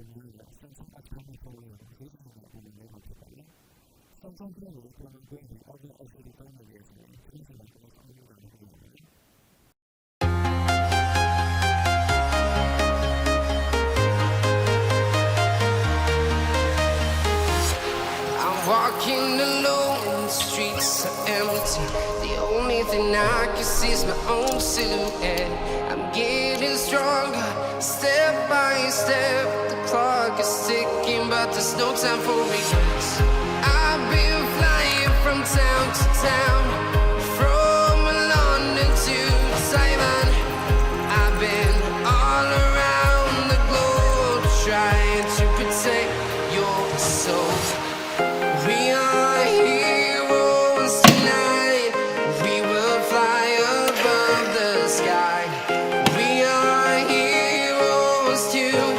이유가 삼성 accounting 기준을 못했다면 삼성 프로그램은 굉장히 어설이 떠나기 위해서 굉장히 많은 성능을 가지고 Walking alone, the streets are empty. The only thing I can see is my own silhouette. I'm getting stronger, step by step. The clock is ticking, but there's no time for regrets. I've been flying from town to town, from London to Taiwan. I've been all around the globe, trying to protect your soul. We are heroes tonight. We will fly above the sky. We are heroes tonight.